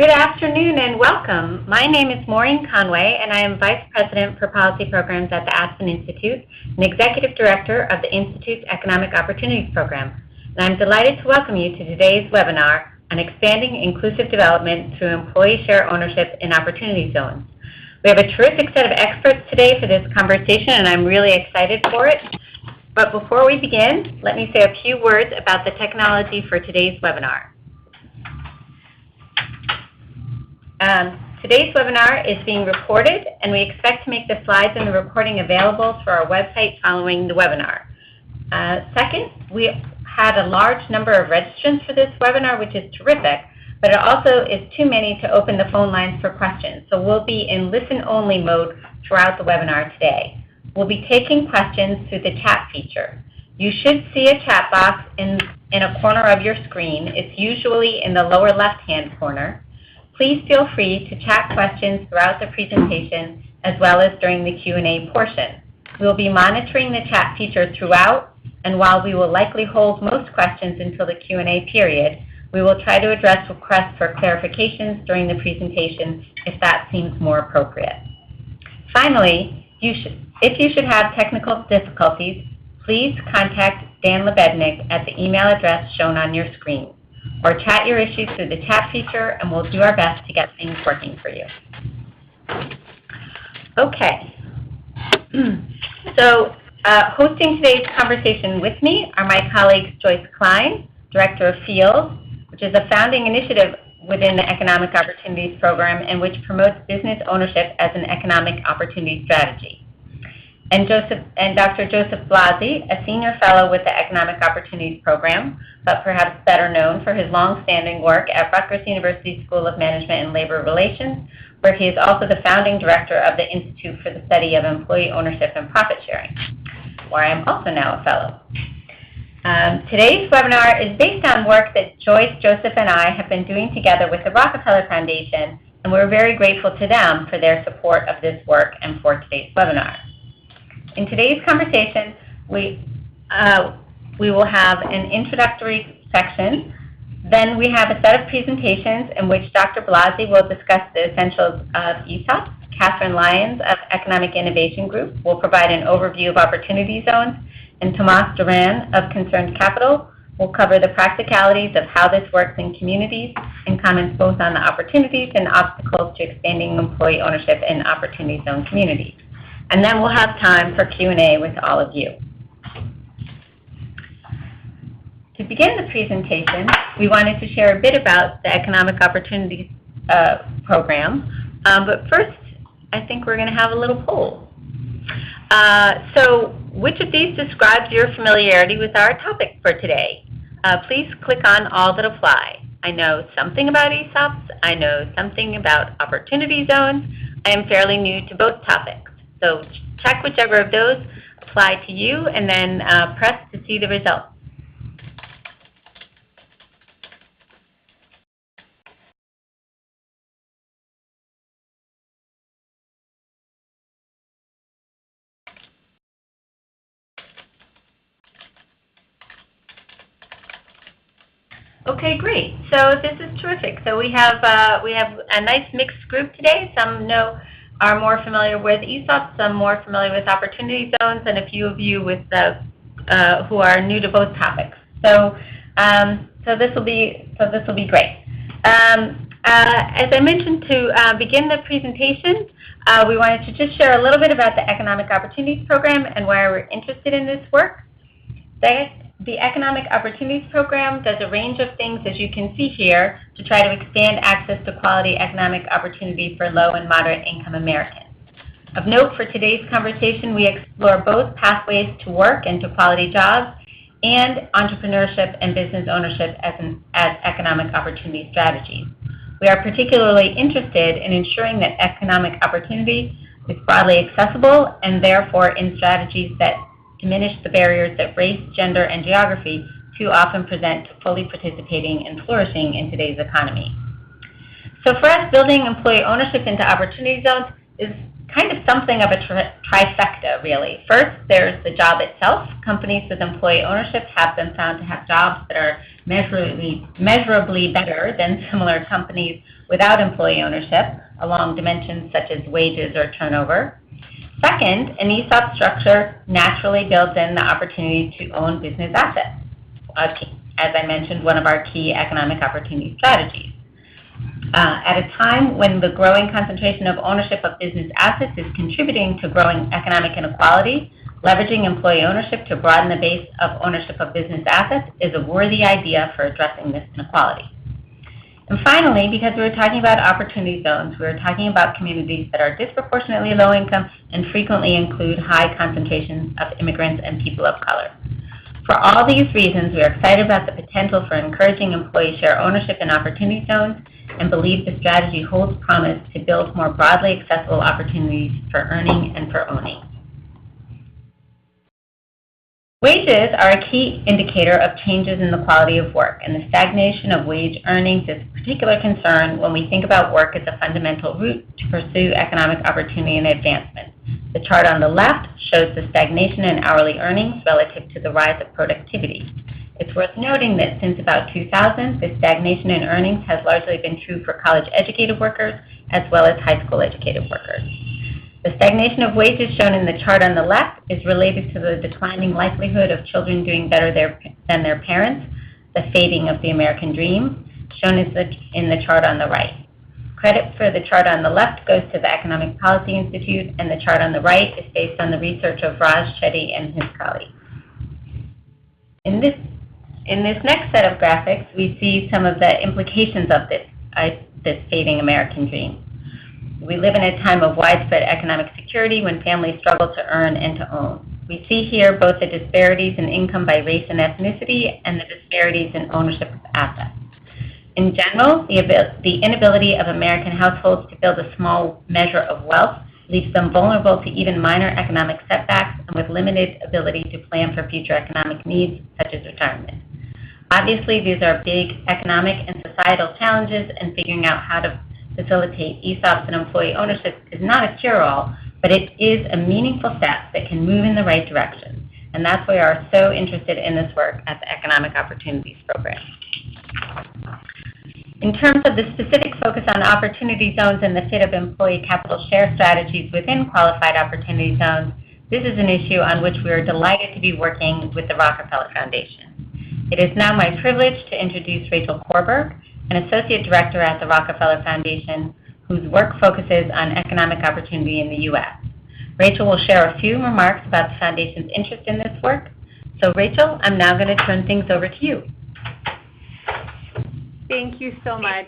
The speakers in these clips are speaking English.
Good afternoon and welcome. My name is Maureen Conway and I am Vice President for Policy Programs at the Aspen Institute and Executive Director of the Institute's Economic Opportunities Program. And I'm delighted to welcome you to today's webinar on expanding inclusive development through employee share ownership in opportunity zones. We have a terrific set of experts today for this conversation and I'm really excited for it. But before we begin, let me say a few words about the technology for today's webinar. Today's webinar is being recorded, and we expect to make the slides and the recording available through our website following the webinar. Second, we had a large number of registrants for this webinar, which is terrific, but it also is too many to open the phone lines for questions. So we'll be in listen-only mode throughout the webinar today. We'll be taking questions through the chat feature. You should see a chat box in a corner of your screen. It's usually in the lower left-hand corner. Please feel free to chat questions throughout the presentation as well as during the Q&A portion. We will be monitoring the chat feature throughout, and while we will likely hold most questions until the Q&A period, we will try to address requests for clarifications during the presentation if that seems more appropriate. Finally, if you should have technical difficulties, please contact Dan Lebednik at the email address shown on your screen, or chat your issues through the chat feature, and we'll do our best to get things working for you. Okay. So hosting today's conversation with me are my colleagues Joyce Klein, Director of Field, which is a founding initiative within the Economic Opportunities Program and which promotes business ownership as an economic opportunity strategy. And Dr. Joseph Blasi, a senior fellow with the Economic Opportunities Program, but perhaps better known for his long-standing work at Rutgers University School of Management and Labor Relations, where he is also the founding director of the Institute for the Study of Employee Ownership and Profit Sharing, where I am also now a fellow. Today's webinar is based on work that Joyce, Joseph, and I have been doing together with the Rockefeller Foundation, and we're very grateful to them for their support of this work and for today's webinar. In today's conversation, we will have an introductory section. Then we have a set of presentations in which Dr. Blasi will discuss the essentials of ESOPs. Catherine Lyons of Economic Innovation Group will provide an overview of opportunity zones, and Tomas Duran of Concerned Capital will cover the practicalities of how this works in communities and comments both on the opportunities and obstacles to expanding employee ownership in opportunity zone communities. And then we'll have time for Q&A with all of you. To begin the presentation, we wanted to share a bit about the Economic Opportunities Program. But first, I think we're going to have a little poll. So which of these describes your familiarity with our topic for today? Please click on all that apply. I know something about ESOPs. I know something about opportunity zones. I am fairly new to both topics. So check whichever of those apply to you and then press to see the results. Okay, great. So this is terrific. So we have a nice mixed group today. Some are more familiar with ESOPs, some more familiar with opportunity zones, and a few of you with who are new to both topics. So this will be great. As I mentioned, to begin the presentation, we wanted to just share a little bit about the Economic Opportunities Program and why we're interested in this work. The Economic Opportunities Program does a range of things, as you can see here, to try to expand access to quality economic opportunity for low and moderate income Americans. Of note, for today's conversation, we explore both pathways to work and to quality jobs and entrepreneurship and business ownership as economic opportunity strategies. We are particularly interested in ensuring that economic opportunity is broadly accessible and therefore in strategies that diminish the barriers that race, gender, and geography too often present to fully participating and flourishing in today's economy. So for us, building employee ownership into opportunity zones is kind of something of a trifecta, really. First, there's the job itself. Companies with employee ownership have been found to have jobs that are measurably better than similar companies without employee ownership, along dimensions such as wages or turnover. Second, an ESOP structure naturally builds in the opportunity to own business assets. As I mentioned, one of our key economic opportunity strategies. At a time when the growing concentration of ownership of business assets is contributing to growing economic inequality, leveraging employee ownership to broaden the base of ownership of business assets is a worthy idea for addressing this inequality. And finally, because we were talking about opportunity zones, we were talking about communities that are disproportionately low income and frequently include high concentrations of immigrants and people of color. For all these reasons, we are excited about the potential for encouraging employee share ownership in opportunity zones and believe the strategy holds promise to build more broadly accessible opportunities for earning and for owning. Wages are a key indicator of changes in the quality of work, and the stagnation of wage earnings is a particular concern when we think about work as a fundamental route to pursue economic opportunity and advancement. The chart on the left shows the stagnation in hourly earnings relative to the rise of productivity. It's worth noting that since about 2000, the stagnation in earnings has largely been true for college-educated workers as well as high school-educated workers. The stagnation of wages shown in the chart on the left is related to the declining likelihood of children doing better than their parents, the fading of the American dream, shown in the chart on the right. Credit for the chart on the left goes to the Economic Policy Institute, and the chart on the right is based on the research of Raj Chetty and his colleagues. In this next set of graphics, we see some of the implications of this fading American dream. We live in a time of widespread economic security when families struggle to earn and to own. We see here both the disparities in income by race and ethnicity and the disparities in ownership of assets. In general, the inability of American households to build a small measure of wealth leaves them vulnerable to even minor economic setbacks and with limited ability to plan for future economic needs, such as retirement. Obviously, these are big economic and societal challenges, and figuring out how to facilitate ESOPs and employee ownership is not a cure-all, but it is a meaningful step that can move in the right direction. And that's why we are so interested in this work at the Economic Opportunities Program. In terms of the specific focus on opportunity zones and the fit of employee capital share strategies within qualified opportunity zones, this is an issue on which we are delighted to be working with the Rockefeller Foundation. It is now my privilege to introduce Rachel Korberg, an Associate Director at the Rockefeller Foundation, whose work focuses on economic opportunity in the U.S. Rachel will share a few remarks about the Foundation's interest in this work. So Rachel, I'm now going to turn things over to you. Thank you so much.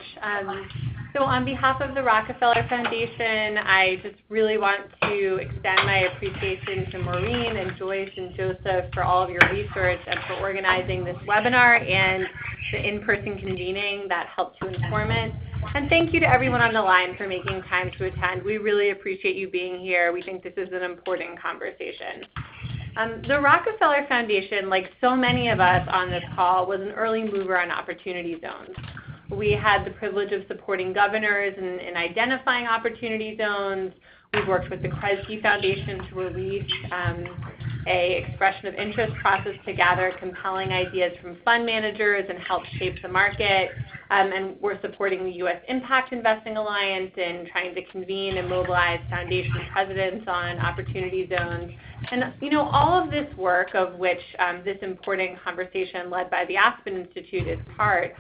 So on behalf of the Rockefeller Foundation, I just really want to extend my appreciation to Maureen and Joyce and Joseph for all of your research and for organizing this webinar and the in-person convening that helped to inform it. And thank you to everyone on the line for making time to attend. We really appreciate you being here. We think this is an important conversation. The Rockefeller Foundation, like so many of us on this call, was an early mover on opportunity zones. We had the privilege of supporting governors in identifying opportunity zones. We've worked with the Kresge Foundation to release a expression of interest process to gather compelling ideas from fund managers and help shape the market. And we're supporting the U.S. Impact Investing Alliance in trying to convene and mobilize foundation presidents on opportunity zones. And all of this work, of which this important conversation led by the Aspen Institute is part,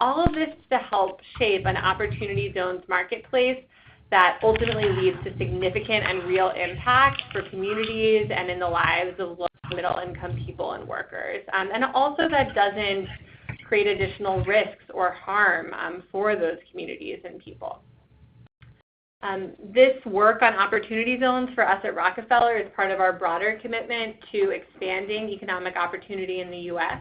all of this to help shape an opportunity zones marketplace that ultimately leads to significant and real impact for communities and in the lives of low and middle income people and workers. And also that doesn't create additional risks or harm for those communities and people. This work on opportunity zones for us at Rockefeller is part of our broader commitment to expanding economic opportunity in the U.S.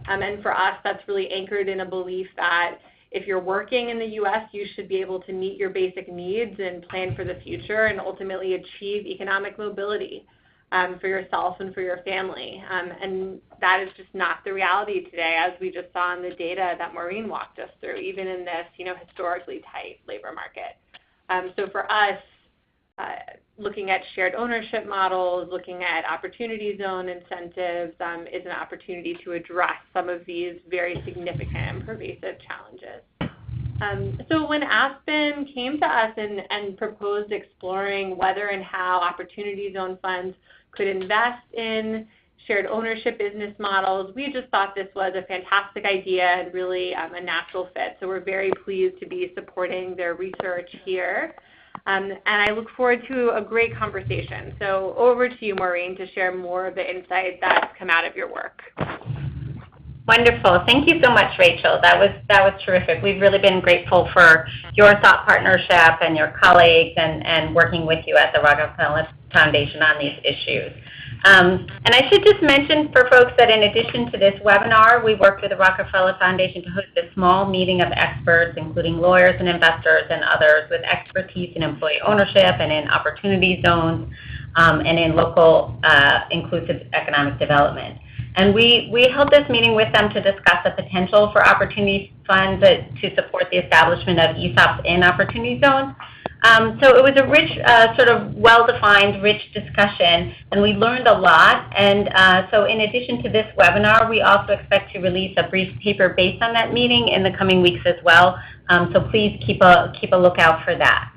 And for us, that's really anchored in a belief that if you're working in the U.S., you should be able to meet your basic needs and plan for the future and ultimately achieve economic mobility for yourself and for your family. And that is just not the reality today, as we just saw in the data that Maureen walked us through, even in this historically tight labor market. So for us, looking at shared ownership models, looking at opportunity zone incentives is an opportunity to address some of these very significant and pervasive challenges. So when Aspen came to us and proposed exploring whether and how opportunity zone funds could invest in shared ownership business models, we just thought this was a fantastic idea and really a natural fit. So we're very pleased to be supporting their research here. And I look forward to a great conversation. So over to you, Maureen, to share more of the insights that come out of your work. Wonderful. Thank you so much, Rachel. That was terrific. We've really been grateful for your thought partnership and your colleagues and working with you at the Rockefeller Foundation on these issues. And I should just mention for folks that in addition to this webinar, we worked with the Rockefeller Foundation to host a small meeting of experts, including lawyers and investors and others with expertise in employee ownership and in opportunity zones and in local inclusive economic development. And we held this meeting with them to discuss the potential for opportunity funds to support the establishment of ESOPs in opportunity zones. So it was a rich, sort of well-defined, rich discussion, and we learned a lot. And so in addition to this webinar, we also expect to release a brief paper based on that meeting in the coming weeks as well. So please keep a lookout for that.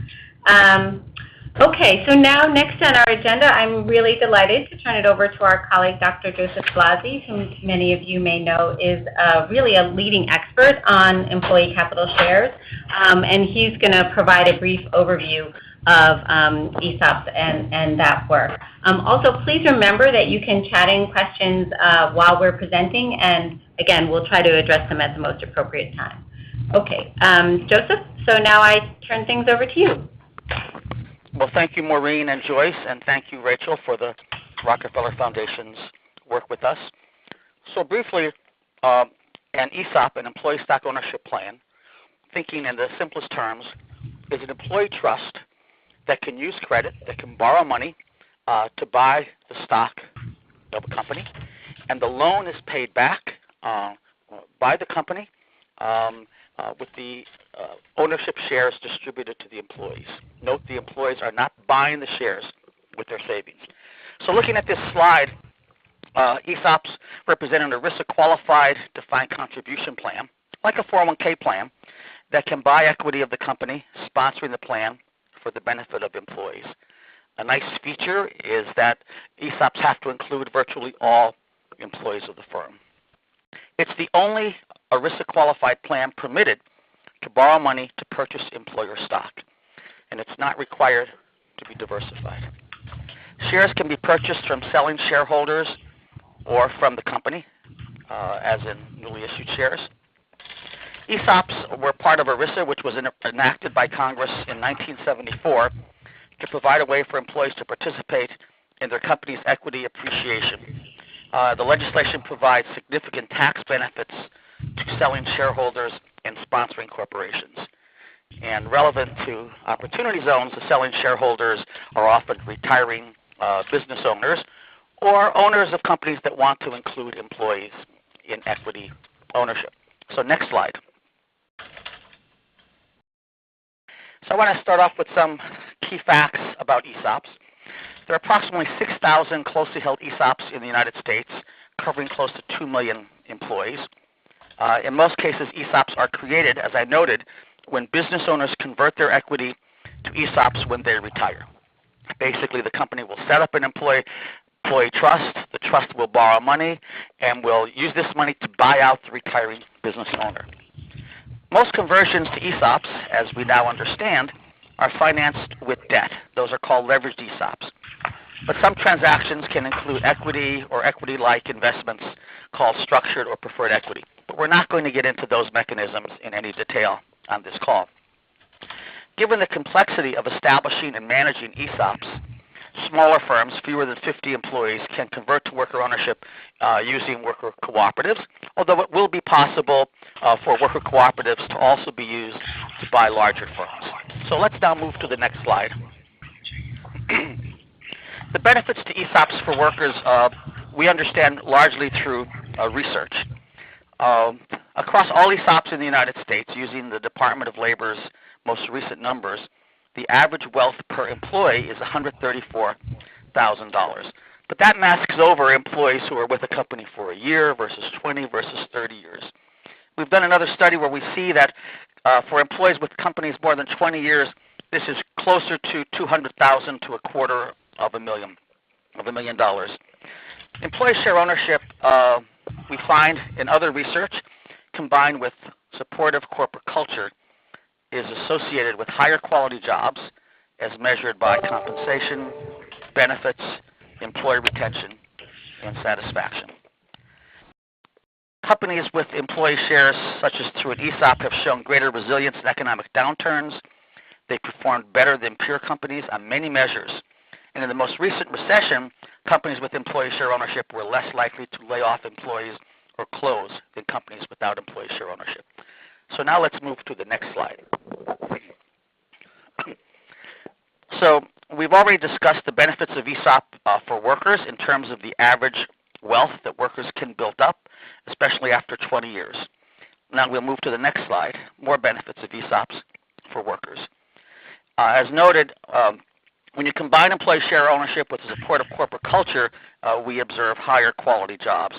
Okay, so now next on our agenda, I'm really delighted to turn it over to our colleague, Dr. Joseph Blasi, whom many of you may know is really a leading expert on employee capital shares, and he's going to provide a brief overview of ESOPs and that work. Also, please remember that you can chat in questions while we're presenting, and again, we'll try to address them at the most appropriate time. Okay, Joseph, so now I turn things over to you. Well, thank you, Maureen and Joyce, and thank you, Rachel, for the Rockefeller Foundation's work with us. So briefly, an ESOP, an employee stock ownership plan, thinking in the simplest terms, is an employee trust that can use credit, that can borrow money to buy the stock of a company, and the loan is paid back by the company with the ownership shares distributed to the employees. Note, the employees are not buying the shares with their savings. So looking at this slide, ESOPs represent an ERISA-qualified defined contribution plan, like a 401k plan, that can buy equity of the company, sponsoring the plan for the benefit of employees. A nice feature is that ESOPs have to include virtually all employees of the firm. It's the only ERISA-qualified plan permitted to borrow money to purchase employer stock, and it's not required to be diversified. Shares can be purchased from selling shareholders or from the company, as in newly issued shares. ESOPs were part of ERISA, which was enacted by Congress in 1974 to provide a way for employees to participate in their company's equity appreciation. The legislation provides significant tax benefits to selling shareholders and sponsoring corporations. And relevant to opportunity zones, the selling shareholders are often retiring business owners or owners of companies that want to include employees in equity ownership. So next slide. So I want to start off with some key facts about ESOPs. There are approximately 6,000 closely held ESOPs in the United States, covering close to 2 million employees. In most cases, ESOPs are created, as I noted, when business owners convert their equity to ESOPs when they retire. Basically, the company will set up an employee trust, the trust will borrow money, and will use this money to buy out the retiring business owner. Most conversions to ESOPs, as we now understand, are financed with debt. Those are called leveraged ESOPs. But some transactions can include equity or equity-like investments called structured or preferred equity. But we're not going to get into those mechanisms in any detail on this call. Given the complexity of establishing and managing ESOPs, smaller firms, fewer than 50 employees, can convert to worker ownership using worker cooperatives, although it will be possible for worker cooperatives to also be used to buy larger firms. So let's now move to the next slide. The benefits to ESOPs for workers we understand largely through research. Across all ESOPs in the United States, using the Department of Labor's most recent numbers, the average wealth per employee is $134,000. But that masks over employees who are with a company for a year versus 20 versus 30 years. We've done another study where we see that for employees with companies more than 20 years, this is closer to $200,000 to $250,000. Employee share ownership, we find in other research, combined with supportive corporate culture, is associated with higher quality jobs as measured by compensation, benefits, employee retention, and satisfaction. Companies with employee shares, such as through an ESOP, have shown greater resilience in economic downturns. They performed better than peer companies on many measures. And in the most recent recession, companies with employee share ownership were less likely to lay off employees or close than companies without employee share ownership. So now let's move to the next slide. So we've already discussed the benefits of ESOP for workers in terms of the average wealth that workers can build up, especially after 20 years. Now we'll move to the next slide, more benefits of ESOPs for workers. As noted, when you combine employee share ownership with the support of corporate culture, we observe higher quality jobs.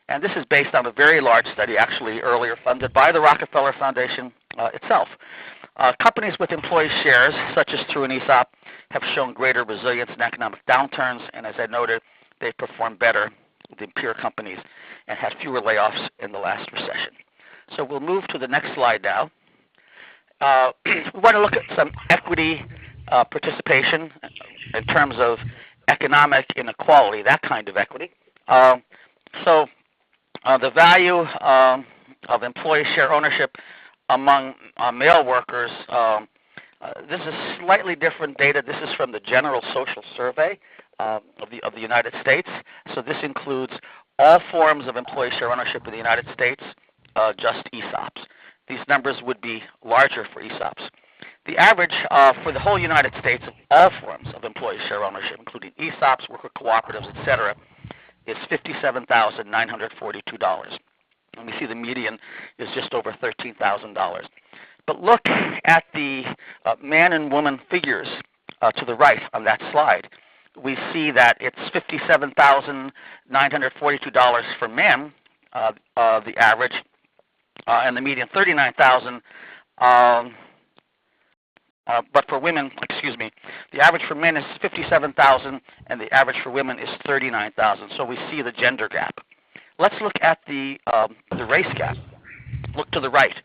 And this is based on a very large study, actually earlier funded by the Rockefeller Foundation itself. Companies with employee shares, such as through an ESOP, have shown greater resilience in economic downturns, and as I noted, they perform better than peer companies and had fewer layoffs in the last recession. So we'll move to the next slide now. We want to look at some equity participation in terms of economic inequality, that kind of equity. The value of employee share ownership among male workers, this is slightly different data. This is from the General Social Survey of the United States. So this includes all forms of employee share ownership in the United States, just ESOPs. These numbers would be larger for ESOPs. The average for the whole United States of all forms of employee share ownership, including ESOPs, worker cooperatives, etc., is $57,942. And we see the median is just over $13,000. But look at the man and woman figures to the right on that slide. We see that it's $57,942 for men, the average, and the median $39,000. But for women, the average for men is $57,000, and the average for women is $39,000. So we see the gender gap. Let's look at the race gap. Look to the right.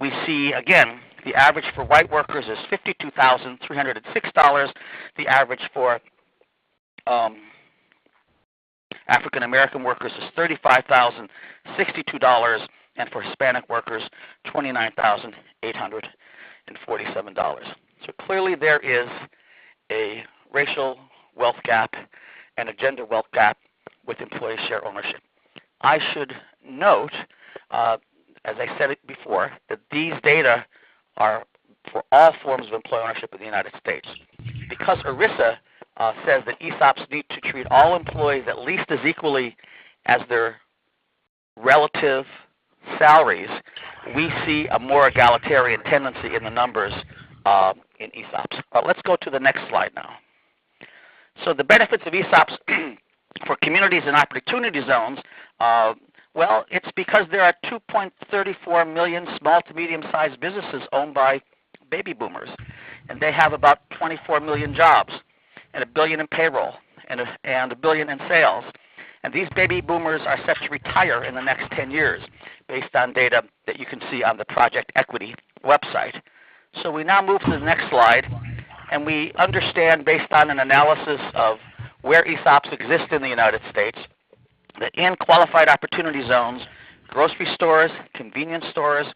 We see, again, the average for white workers is $52,306. The average for African American workers is $35,062, and for Hispanic workers, $29,847. So clearly there is a racial wealth gap and a gender wealth gap with employee share ownership. I should note, as I said it before, that these data are for all forms of employee ownership in the United States. Because ERISA says that ESOPs need to treat all employees at least as equally as their relative salaries, we see a more egalitarian tendency in the numbers in ESOPs. Let's go to the next slide now. So the benefits of ESOPs for communities and opportunity zones, well, it's because there are 2.34 million small to medium-sized businesses owned by baby boomers, and they have about 24 million jobs and $1 billion in payroll and $1 billion in sales. And these baby boomers are set to retire in the next 10 years based on data that you can see on the Project Equity website. So we now move to the next slide, and we understand based on an analysis of where ESOPs exist in the United States that in qualified opportunity zones, grocery stores, convenience stores,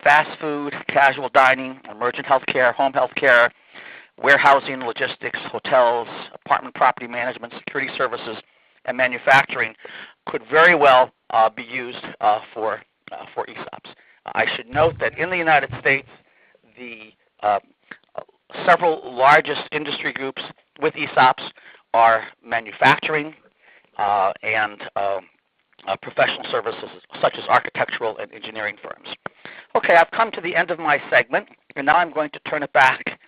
fast food, casual dining, emergent health care, home health care, warehousing, logistics, hotels, apartment property management, security services, and manufacturing could very well be used for ESOPs. I should note that in the United States, the several largest industry groups with ESOPs are manufacturing and professional services such as architectural and engineering firms. Okay, I've come to the end of my segment, and now I'm going to turn it back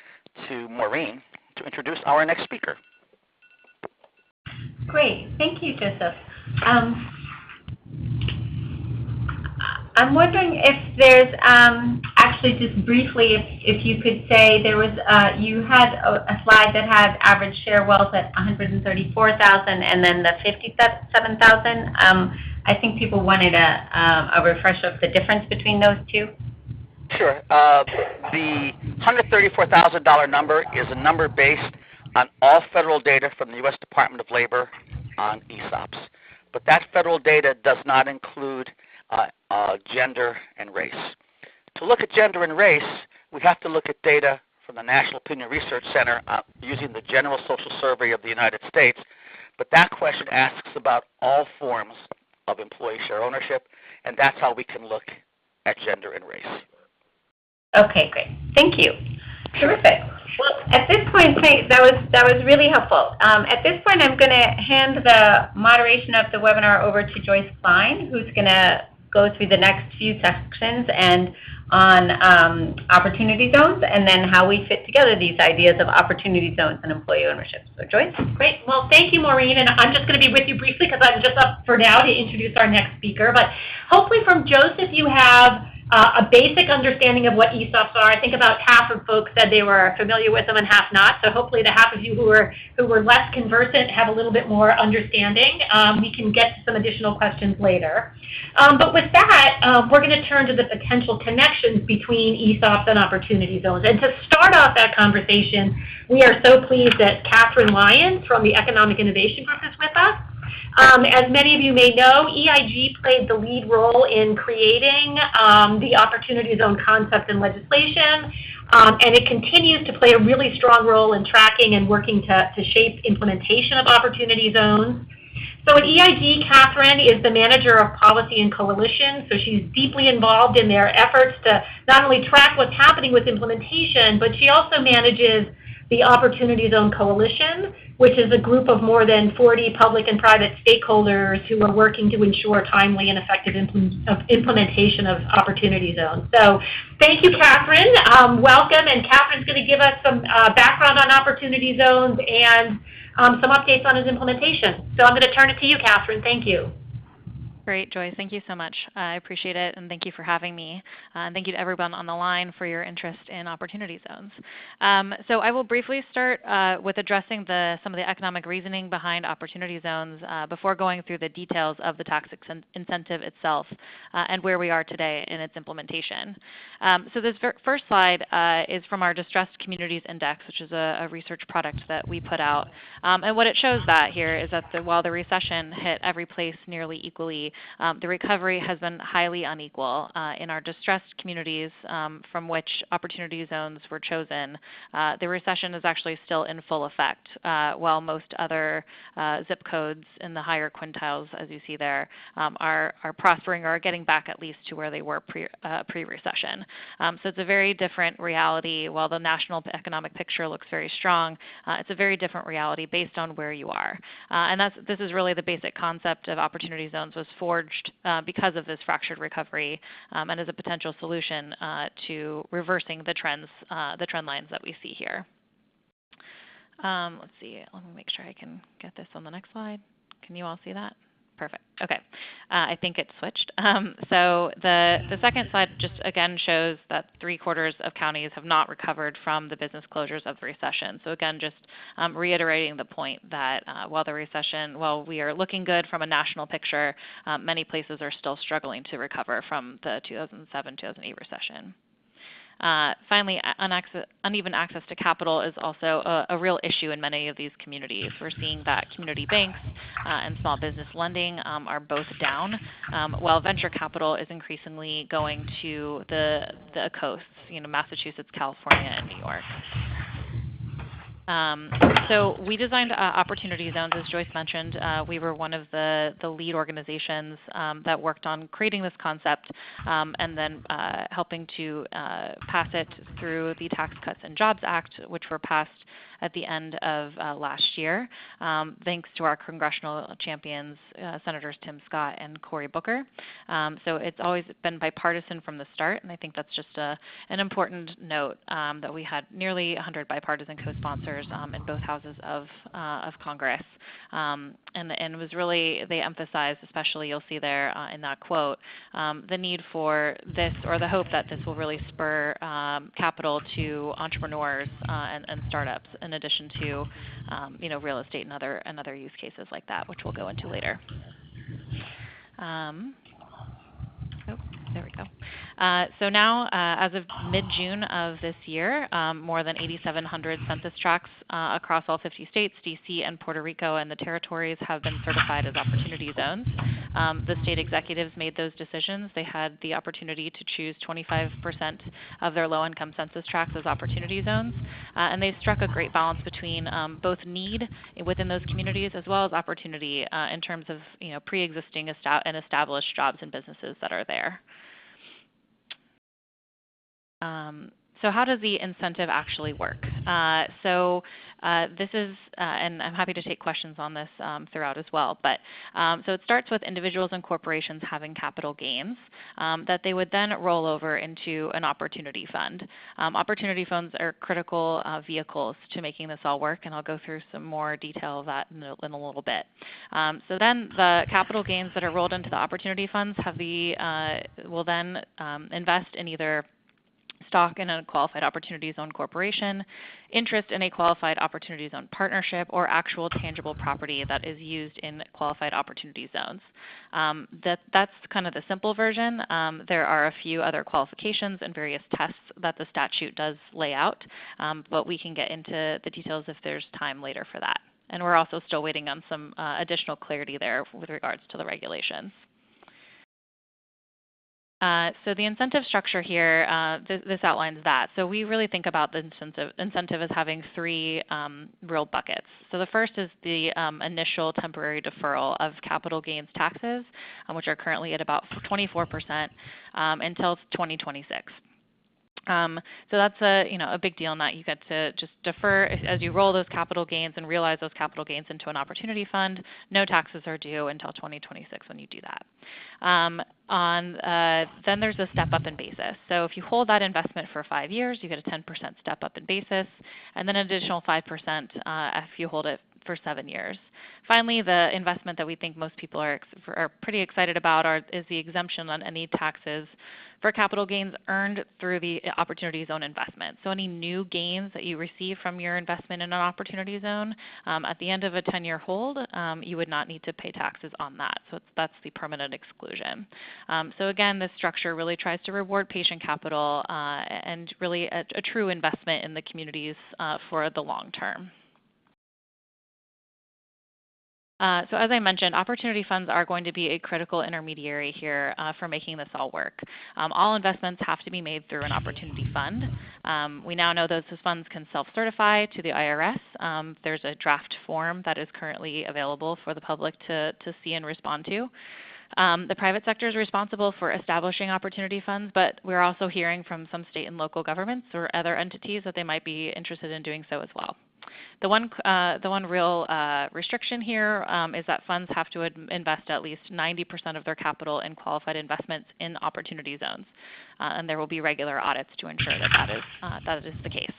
to Maureen to introduce our next speaker. Great. Thank you, Joseph. I'm wondering if there's actually just briefly, if you could say there was you had a slide that had average share wealth at 134,000 and then the 57,000. I think people wanted a refresher of the difference between those two. Sure. The $134,000 number is a number based on all federal data from the U.S. Department of Labor on ESOPs. But that federal data does not include gender and race. To look at gender and race, we have to look at data from the National Opinion Research Center using the General Social Survey of the United States. But that question asks about all forms of employee share ownership, and that's how we can look at gender and race. Okay, great. Thank you. Terrific. Well, at this point, that was really helpful. At this point, I'm going to hand the moderation of the webinar over to Joyce Klein, who's going to go through the next few sections and on opportunity zones, and then how we fit together these ideas of opportunity zones and employee ownership. So, Joyce? Great. Well, thank you, Maureen. And I'm just going to be with you briefly because I'm just up for now to introduce our next speaker. But hopefully from Joseph, you have a basic understanding of what ESOPs are. I think about half of folks said they were familiar with them and half not. So hopefully the half of you who were less conversant have a little bit more understanding. We can get to some additional questions later. But with that, we're going to turn to the potential connections between ESOPs and opportunity zones. And to start off that conversation, we are so pleased that Catherine Lyons from the Economic Innovation Group is with us. As many of you may know, EIG played the lead role in creating the Opportunity Zone concept and legislation, and it continues to play a really strong role in tracking and working to shape implementation of Opportunity Zones. So at EIG, Catherine is the manager of policy and coalition, so she's deeply involved in their efforts to not only track what's happening with implementation, but she also manages the Opportunity Zone Coalition, which is a group of more than 40 public and private stakeholders who are working to ensure timely and effective implementation of Opportunity Zones. So thank you, Catherine. Welcome, and Catherine's going to give us some background on Opportunity Zones and some updates on its implementation. So I'm going to turn it to you, Catherine. Thank you. Great, Joyce. Thank you so much. I appreciate it, and thank you for having me. And thank you to everyone on the line for your interest in opportunity zones. So I will briefly start with addressing some of the economic reasoning behind opportunity zones before going through the details of the tax incentive itself and where we are today in its implementation. So this first slide is from our Distressed Communities Index, which is a research product that we put out. And what it shows that here is that while the recession hit every place nearly equally, the recovery has been highly unequal. In our distressed communities from which opportunity zones were chosen, the recession is actually still in full effect, while most other zip codes in the higher quintiles, as you see there, are prospering or are getting back at least to where they were pre-recession. So it's a very different reality. While the national economic picture looks very strong, it's a very different reality based on where you are. And this is really the basic concept of opportunity zones was forged because of this fractured recovery and as a potential solution to reversing the trend lines that we see here. Let's see. Let me make sure I can get this on the next slide. Can you all see that? Perfect. Okay. I think it switched. So the second slide just again shows that 3/4 of counties have not recovered from the business closures of the recession. So again, just reiterating the point that while we are looking good from a national picture, many places are still struggling to recover from the 2007-2008 recession. Finally, uneven access to capital is also a real issue in many of these communities. We're seeing that community banks and small business lending are both down, while venture capital is increasingly going to the coasts, Massachusetts, California, and New York. So we designed opportunity zones, as Joyce mentioned. We were one of the lead organizations that worked on creating this concept and then helping to pass it through the Tax Cuts and Jobs Act, which were passed at the end of last year, thanks to our congressional champions, Senators Tim Scott and Cory Booker. So it's always been bipartisan from the start, and I think that's just an important note that we had nearly 100 bipartisan co-sponsors in both houses of Congress. And it was really, they emphasized, especially you'll see there in that quote, the need for this, or the hope that this will really spur capital to entrepreneurs and startups, in addition to real estate and other use cases like that, which we'll go into later. There we go. So now, as of mid-June of this year, more than 8,700 census tracts across all 50 states, D.C. and Puerto Rico and the territories have been certified as opportunity zones. The state executives made those decisions. They had the opportunity to choose 25% of their low-income census tracts as opportunity zones, and they struck a great balance between both need within those communities as well as opportunity in terms of pre-existing and established jobs and businesses that are there. So how does the incentive actually work? This is, and I'm happy to take questions on this throughout as well, but so it starts with individuals and corporations having capital gains that they would then roll over into an opportunity fund. Opportunity funds are critical vehicles to making this all work, and I'll go through some more detail of that in a little bit. So then the capital gains that are rolled into the opportunity funds will then invest in either stock in a qualified opportunity zone corporation, interest in a qualified opportunity zone partnership, or actual tangible property that is used in qualified opportunity zones. That's kind of the simple version. There are a few other qualifications and various tests that the statute does lay out, but we can get into the details if there's time later for that. And we're also still waiting on some additional clarity there with regards to the regulations. So the incentive structure here, this outlines that. So we really think about the incentive as having three real buckets. So the first is the initial temporary deferral of capital gains taxes, which are currently at about 24% until 2026. So that's a big deal in that you get to just defer as you roll those capital gains and realize those capital gains into an opportunity fund. No taxes are due until 2026 when you do that. Then there's a step up in basis. So if you hold that investment for 5 years, you get a 10% step up in basis, and then an additional 5% if you hold it for 7 years. Finally, the investment that we think most people are pretty excited about is the exemption on any taxes for capital gains earned through the opportunity zone investment. So any new gains that you receive from your investment in an opportunity zone, at the end of a 10-year hold, you would not need to pay taxes on that. So that's the permanent exclusion. So again, this structure really tries to reward patient capital and really a true investment in the communities for the long term. So as I mentioned, opportunity funds are going to be a critical intermediary here for making this all work. All investments have to be made through an opportunity fund. We now know those funds can self-certify to the IRS. There's a draft form that is currently available for the public to see and respond to. The private sector is responsible for establishing opportunity funds, but we're also hearing from some state and local governments or other entities that they might be interested in doing so as well. The one real restriction here is that funds have to invest at least 90% of their capital in qualified investments in opportunity zones, and there will be regular audits to ensure that is the case.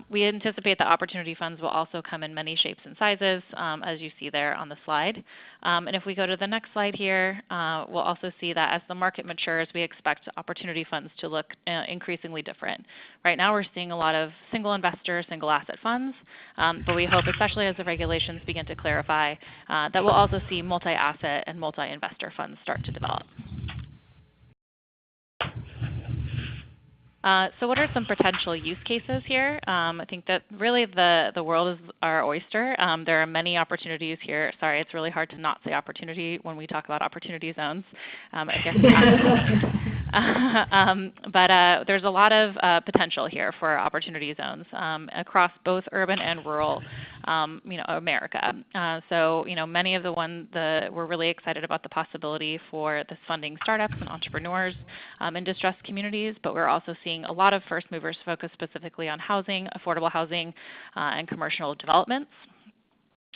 We anticipate that opportunity funds will also come in many shapes and sizes, as you see there on the slide. And if we go to the next slide here, we'll also see that as the market matures, we expect opportunity funds to look increasingly different. Right now we're seeing a lot of single investor, single asset funds, but we hope, especially as the regulations begin to clarify, that we'll also see multi-asset and multi-investor funds start to develop. So what are some potential use cases here? I think that really the world is our oyster. There are many opportunities here. Sorry, it's really hard to not say opportunity when we talk about opportunity zones. I guess But there's a lot of potential here for opportunity zones across both urban and rural America. So many of the ones that we're really excited about the possibility for this funding startups and entrepreneurs in distressed communities, but we're also seeing a lot of first movers focus specifically on housing, affordable housing, and commercial developments.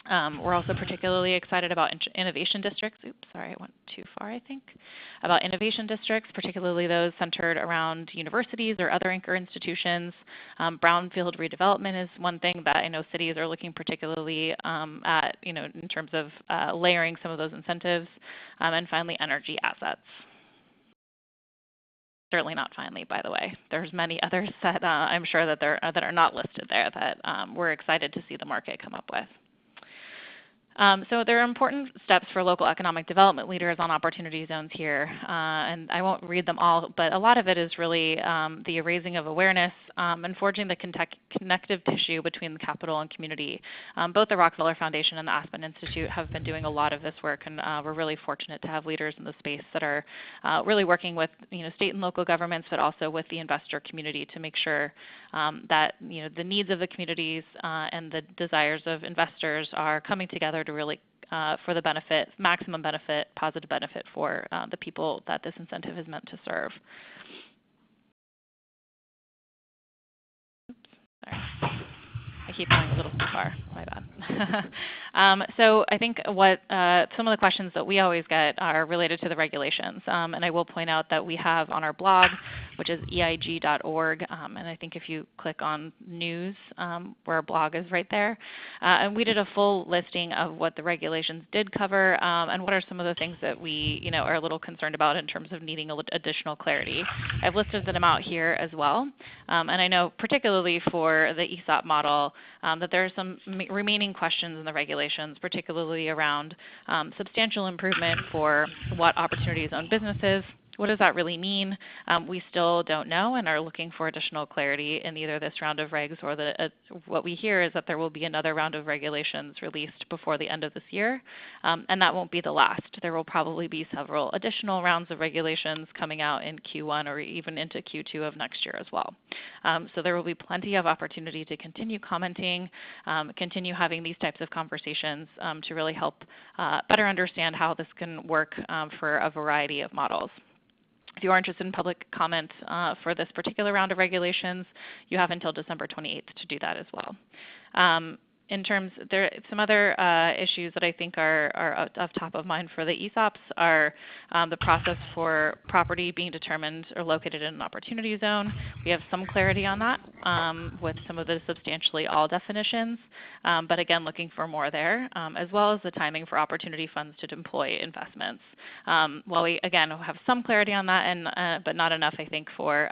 We're also particularly excited about innovation districts. Oops, sorry, I went too far, I think. About innovation districts, particularly those centered around universities or other anchor institutions. Brownfield redevelopment is one thing that I know cities are looking particularly at, in terms of layering some of those incentives. And finally, energy assets. Certainly not finally, by the way. There's many others that I'm sure that are not listed there that we're excited to see the market come up with. So there are important steps for local economic development leaders on opportunity zones here, and I won't read them all, but a lot of it is really the raising of awareness and forging the connective tissue between the capital and community. Both the Rockefeller Foundation and the Aspen Institute have been doing a lot of this work, and we're really fortunate to have leaders in the space that are really working with state and local governments, but also with the investor community to make sure that the needs of the communities and the desires of investors are coming together to really for the benefit, maximum benefit, positive benefit for the people that this incentive is meant to serve. Oops, sorry. I keep going a little too far. My bad. So I think what some of the questions that we always get are related to the regulations. And I will point out that we have on our blog, which is eig.org, and I think if you click on news, where our blog is right there, and we did a full listing of what the regulations did cover and what are some of the things that we are a little concerned about in terms of needing additional clarity. I've listed them out here as well. And I know particularly for the ESOP model that there are some remaining questions in the regulations, particularly around substantial improvement for what opportunity zone business is. What does that really mean? We still don't know and are looking for additional clarity in either this round of regs or what we hear is that there will be another round of regulations released before the end of this year, and that won't be the last. There will probably be several additional rounds of regulations coming out in Q1 or even into Q2 of next year as well. So there will be plenty of opportunity to continue commenting, continue having these types of conversations to really help better understand how this can work for a variety of models. If you are interested in public comment for this particular round of regulations, you have until December 28th to do that as well. In terms, some other issues that I think are of top of mind for the ESOPs are the process for property being determined or located in an opportunity zone. We have some clarity on that with some of the substantially all definitions, but again, looking for more there, as well as the timing for opportunity funds to deploy investments. While we, again, have some clarity on that, but not enough, I think, for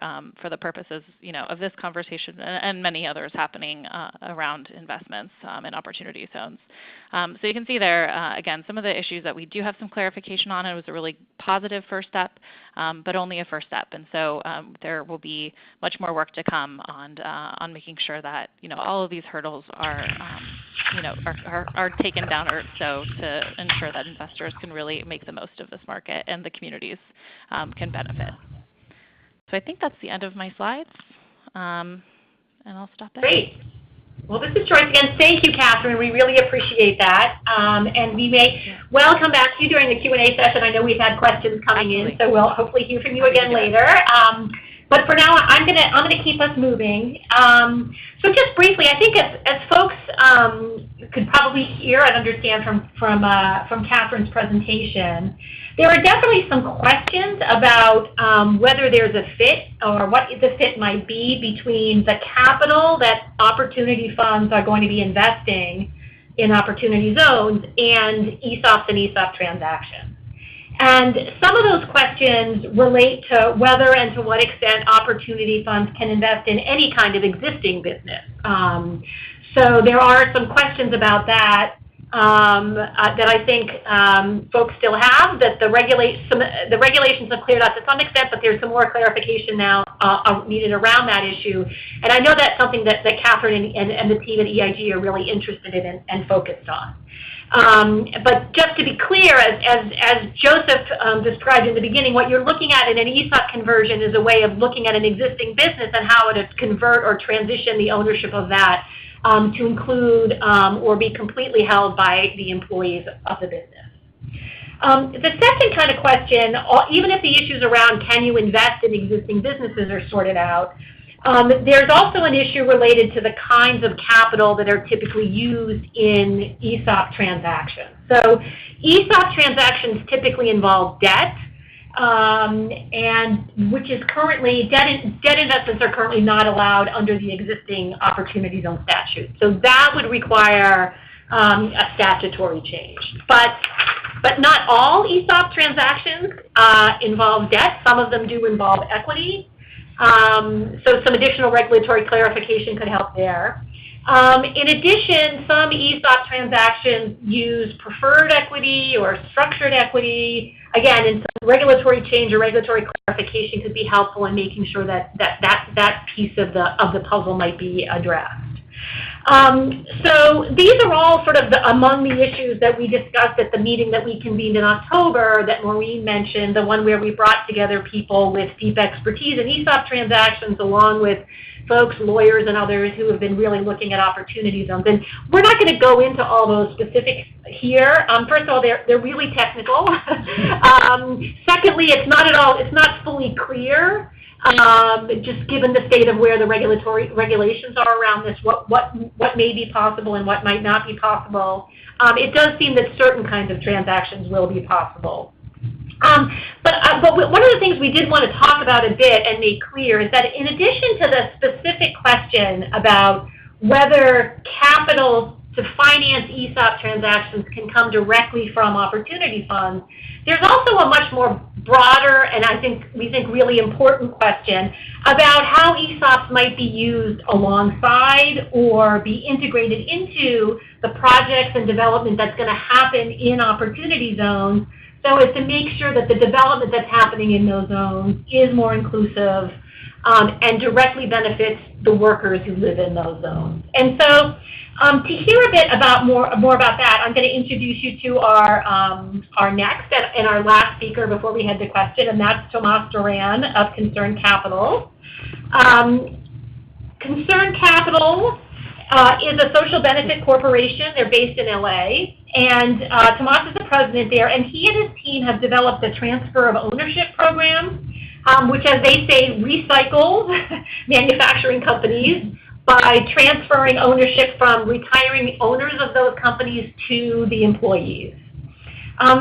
the purposes of this conversation and many others happening around investments in opportunity zones. So you can see there, again, some of the issues that we do have some clarification on. It was a really positive first step, but only a first step. And so there will be much more work to come on making sure that all of these hurdles are taken down, or so to ensure that investors can really make the most of this market and the communities can benefit. So I think that's the end of my slides, and I'll stop there. Great. Well, this is Joyce again. Thank you, Catherine. We really appreciate that. And we may well come back to you during the Q&A session. I know we've had questions coming in, so we'll hopefully hear from you again later. But for now, I'm gonna keep us moving. So just briefly, I think as folks could probably hear and understand from Catherine's presentation, there are definitely some questions about whether there's a fit or what the fit might be between the capital that opportunity funds are going to be investing in opportunity zones and ESOPs and ESOP transactions. And some of those questions relate to whether and to what extent opportunity funds can invest in any kind of existing business. So there are some questions about that that I think folks still have, that the regulations have cleared up to some extent, but there's some more clarification now needed around that issue. And I know that's something that Catherine and the team at EIG are really interested in and focused on. But just to be clear, as Joseph described in the beginning, what you're looking at in an ESOP conversion is a way of looking at an existing business and how to convert or transition the ownership of that to include or be completely held by the employees of the business. The second kind of question, even if the issues around can you invest in existing businesses are sorted out, there's also an issue related to the kinds of capital that are typically used in ESOP transactions. So ESOP transactions typically involve debt, and which is currently, debt investments are currently not allowed under the existing Opportunity Zone statute. So that would require a statutory change. But not all ESOP transactions involve debt. Some of them do involve equity. So some additional regulatory clarification could help there. In addition, some ESOP transactions use preferred equity or structured equity. Again, and some regulatory change or regulatory clarification could be helpful in making sure that piece of the puzzle might be addressed. So these are all sort of among the issues that we discussed at the meeting that we convened in October that Maureen mentioned, the one where we brought together people with deep expertise in ESOP transactions along with folks, lawyers, and others who have been really looking at opportunity zones. And we're not going to go into all those specifics here. First of all, they're really technical. Secondly, it's not fully clear. Just given the state of where the regulatory regulations are around this, what may be possible and what might not be possible. It does seem that certain kinds of transactions will be possible. But one of the things we did want to talk about a bit and make clear is that in addition to the specific question about whether capital to finance ESOP transactions can come directly from opportunity funds, there's also a much more broader and we think really important question about how ESOPs might be used alongside or be integrated into the projects and development that's going to happen in opportunity zones, so as to make sure that the development that's happening in those zones is more inclusive and directly benefits the workers who live in those zones. And so to hear a bit more about that, I'm going to introduce you to our next and our last speaker before we head to question, and that's Tomas Duran of Concern Capital. Concern Capital is a social benefit corporation. They're based in LA, and Tomas is the president there, and he and his team have developed a transfer of ownership program, which, as they say, recycles manufacturing companies by transferring ownership from retiring owners of those companies to the employees.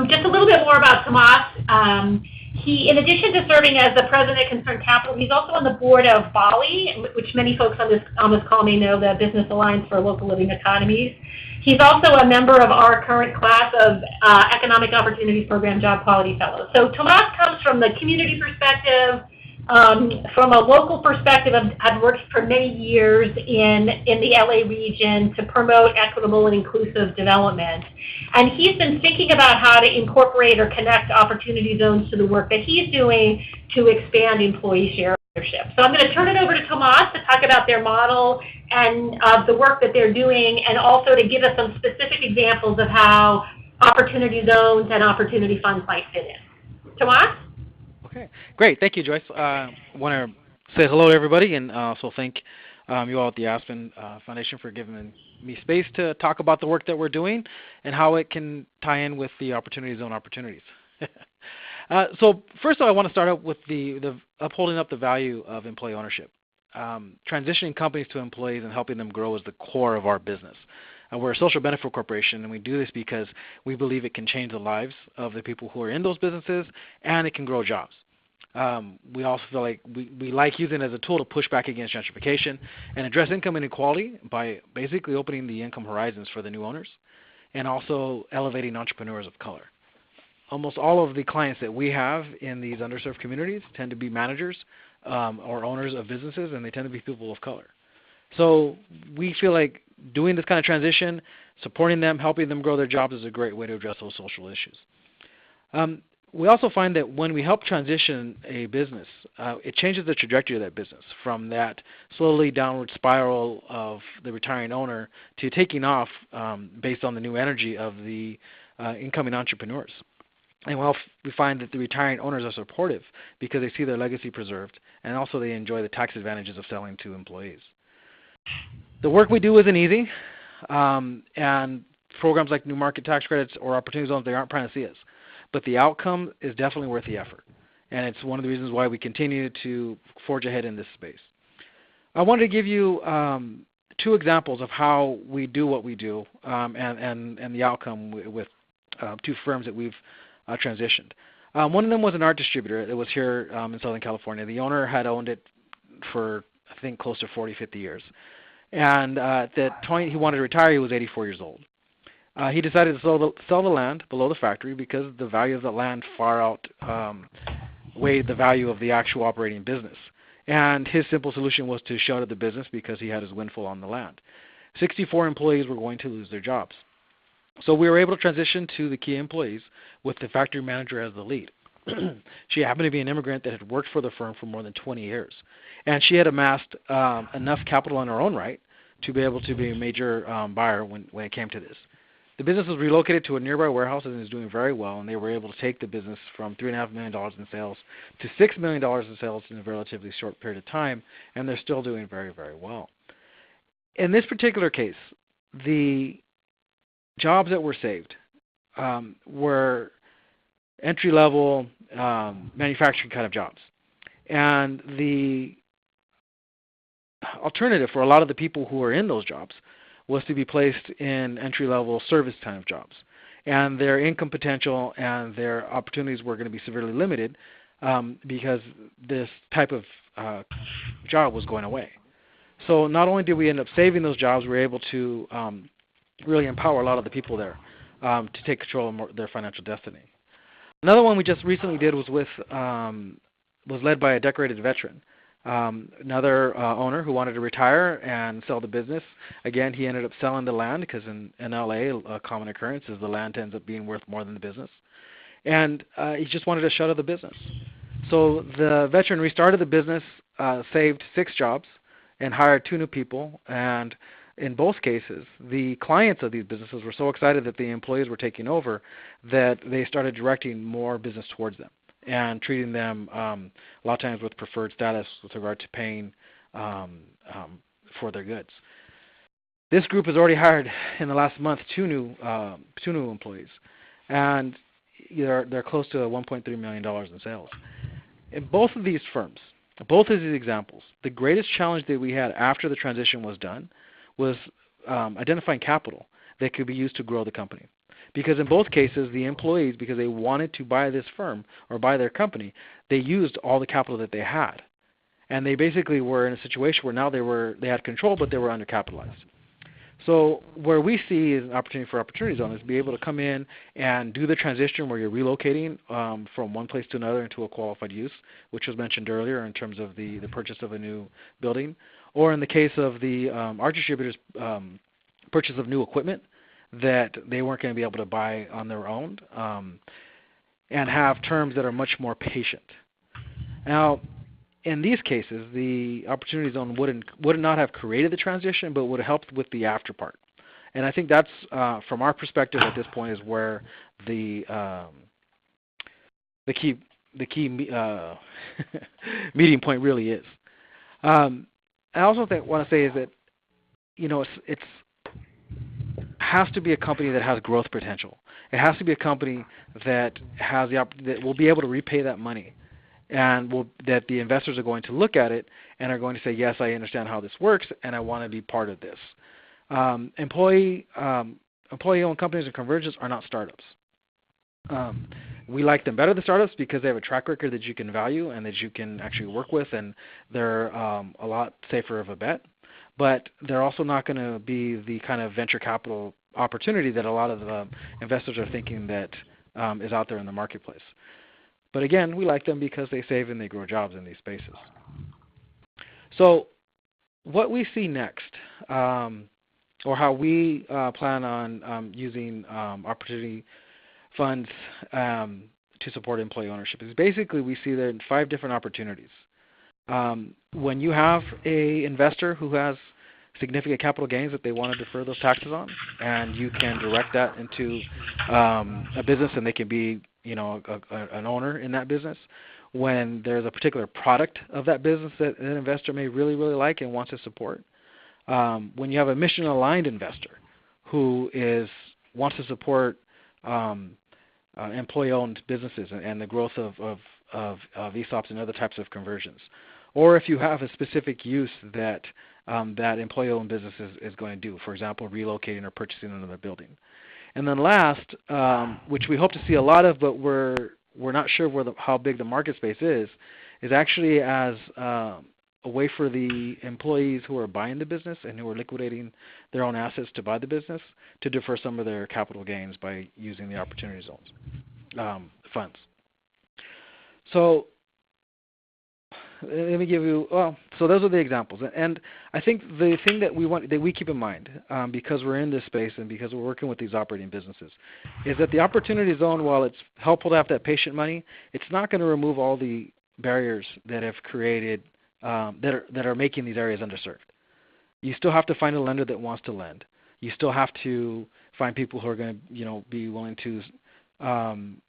Just a little bit more about Tomas. He, in addition to serving as the president at Concern Capital, he's also on the board of BALI, which many folks on this call may know, the Business Alliance for Local Living Economies. He's also a member of our current class of Economic Opportunities Program Job Quality Fellows. So Tomas comes from the community perspective. From a local perspective, I've worked for many years in the LA region to promote equitable and inclusive development. And he's been thinking about how to incorporate or connect opportunity zones to the work that he's doing to expand employee share ownership. So I'm going to turn it over to Tomas to talk about their model and the work that they're doing, and also to give us some specific examples of how opportunity zones and opportunity funds might fit in. Tomas? Okay, great. Thank you, Joyce. I want to say hello to everybody, and also thank you all at the Aspen Foundation for giving me space to talk about the work that we're doing and how it can tie in with the Opportunity Zone opportunities. So first of all, I want to start out with the upholding up the value of employee ownership. Transitioning companies to employees and helping them grow is the core of our business. We're a social benefit corporation, and we do this because we believe it can change the lives of the people who are in those businesses, and it can grow jobs. We also feel like we like using it as a tool to push back against gentrification and address income inequality by basically opening the income horizons for the new owners and also elevating entrepreneurs of color. Almost all of the clients that we have in these underserved communities tend to be managers or owners of businesses, and they tend to be people of color. So we feel like doing this kind of transition, supporting them, helping them grow their jobs is a great way to address those social issues. we also find that when we help transition a business, it changes the trajectory of that business from that slowly downward spiral of the retiring owner to taking off based on the new energy of the incoming entrepreneurs. And we find that the retiring owners are supportive because they see their legacy preserved, and also they enjoy the tax advantages of selling to employees. The work we do isn't easy, and programs like new market tax credits or opportunity zones, they aren't panaceias. But the outcome is definitely worth the effort. And it's one of the reasons why we continue to forge ahead in this space. I wanted to give you 2 examples of how we do what we do and the outcome with 2 firms that we've transitioned. One of them was an art distributor. It was here in Southern California. The owner had owned it for, I think, close to 40, 50 years. And at the point he wanted to retire, he was 84 years old. He decided to sell the land below the factory because the value of the land far outweighed the value of the actual operating business. And his simple solution was to shutter the business because he had his windfall on the land. 64 employees were going to lose their jobs. So we were able to transition to the key employees with the factory manager as the lead. She happened to be an immigrant that had worked for the firm for more than 20 years. And she had amassed enough capital in her own right to be able to be a major buyer when it came to this. The business was relocated to a nearby warehouse and is doing very well, and they were able to take the business from $3.5 million in sales to $6 million in sales in a relatively short period of time, and they're still doing very, very well. In this particular case, the jobs that were saved were entry-level manufacturing kind of jobs. And the alternative for a lot of the people who were in those jobs was to be placed in entry-level service kind of jobs. And their income potential and their opportunities were going to be severely limited because this type of job was going away. So not only did we end up saving those jobs, we were able to really empower a lot of the people there to take control of their financial destiny. Another one we just recently did was led by a decorated veteran. Another owner who wanted to retire and sell the business. Again, he ended up selling the land because in LA, a common occurrence is the land ends up being worth more than the business. And he just wanted to shutter the business. So the veteran restarted the business, saved 6 jobs, and hired 2 new people. And in both cases, the clients of these businesses were so excited that the employees were taking over that they started directing more business towards them and treating them a lot of times with preferred status with regard to paying for their goods. This group has already hired in the last month 2 new employees, and they're close to $1.3 million in sales. In both of these firms, both of these examples, the greatest challenge that we had after the transition was done was identifying capital that could be used to grow the company. Because in both cases, the employees, because they wanted to buy this firm or buy their company, they used all the capital that they had. And they basically were in a situation where now they had control, but they were undercapitalized. So where we see is an opportunity for Opportunity Zone is to be able to come in and do the transition where you're relocating from one place to another into a qualified use, which was mentioned earlier in terms of the purchase of a new building. Or in the case of the art distributors' purchase of new equipment that they weren't going to be able to buy on their own and have terms that are much more patient. Now, in these cases, the Opportunity Zone would not have created the transition, but would have helped with the after part. And I think that's, from our perspective at this point, is where the key meeting point really is. I also want to say is that, it has to be a company that has growth potential. It has to be a company that has that will be able to repay that money, and that the investors are going to look at it and are going to say, yes, I understand how this works, and I want to be part of this. Employee-owned companies and convergence are not startups. We like them better than startups because they have a track record that you can value and that you can actually work with, and they're a lot safer of a bet. But they're also not going to be the kind of venture capital opportunity that a lot of the investors are thinking that is out there in the marketplace. But again, we like them because they save and they grow jobs in these spaces. So what we see next, or how we plan on using opportunity funds to support employee ownership is basically we see there in 5 different opportunities. When you have a investor who has significant capital gains that they want to defer those taxes on, and you can direct that into a business, and they can be, an owner in that business. When there's a particular product of that business that an investor may really, really like and wants to support. When you have a mission-aligned investor who wants to support employee-owned businesses and the growth of ESOPs and other types of conversions. Or if you have a specific use that that employee-owned business is going to do, for example, relocating or purchasing another building. And then last, which we hope to see a lot of, but we're not sure how big the market space is actually as a way for the employees who are buying the business and who are liquidating their own assets to buy the business to defer some of their capital gains by using the opportunity zones funds. So let me give you, so those are the examples. And I think the thing that we keep in mind, because we're in this space and because we're working with these operating businesses, is that the opportunity zone, while it's helpful to have that patient money, it's not going to remove all the barriers that have created, that are making these areas underserved. You still have to find a lender that wants to lend. You still have to find people who are going to, be willing to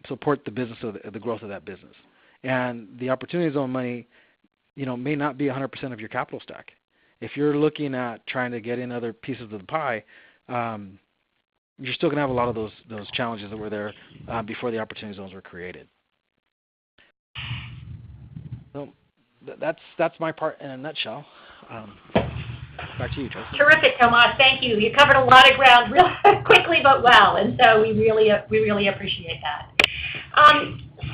support the business of the growth of that business. And the opportunity zone money, may not be 100% of your capital stack. If you're looking at trying to get in other pieces of the pie, you're still going to have a lot of those challenges that were there before the opportunity zones were created. So that's my part in a nutshell. Back to you, Joyce. Terrific, Tomas. Thank you. You covered a lot of ground real quickly but well, and so we really appreciate that.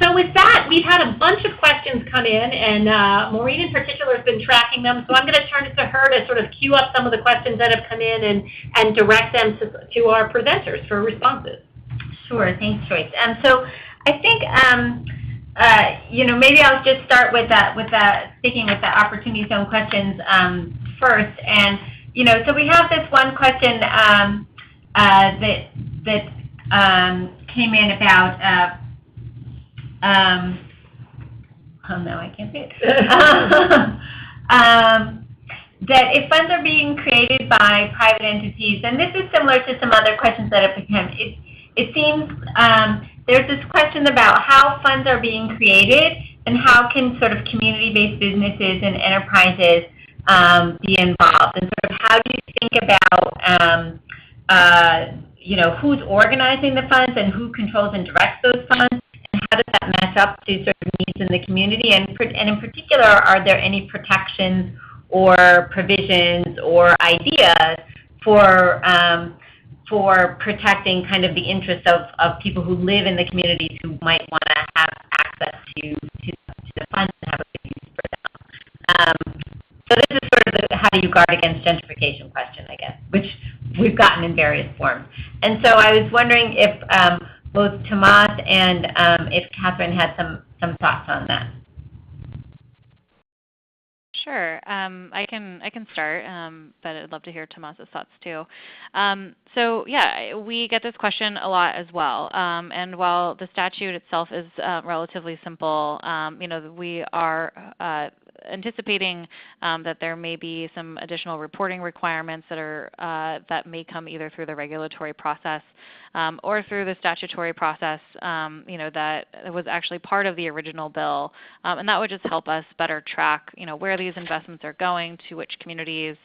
So with that, we've had a bunch of questions come in, and Maureen in particular has been tracking them, so I'm going to turn it to her to sort of queue up some of the questions that have come in and direct them to our presenters for responses. Sure. Thanks, Joyce. So I think, maybe I'll just start with sticking with the opportunity zone questions first. And, so we have this one question that came in about, I can't say it. That if funds are being created by private entities, and this is similar to some other questions that have come, it seems there's this question about how funds are being created and how can sort of community-based businesses and enterprises be involved, and sort of how do you think about who's organizing the funds and who controls and directs those funds, and how does that match up to sort of needs in the community, and in particular, are there any protections or provisions or ideas for protecting kind of the interests of people who live in the communities who might want to have access to the funds and have a good use for them. So this is sort of the how do you guard against gentrification question, I guess, which we've gotten in various forms. And so I was wondering if both Tomas and if Catherine had some thoughts on that. Sure. I can start, but I'd love to hear Tomas's thoughts too. So yeah, we get this question a lot as well. And while the statute itself is relatively simple, we are anticipating that there may be some additional reporting requirements that may come either through the regulatory process or through the statutory process, that was actually part of the original bill, and that would just help us better track, where these investments are going, to which communities,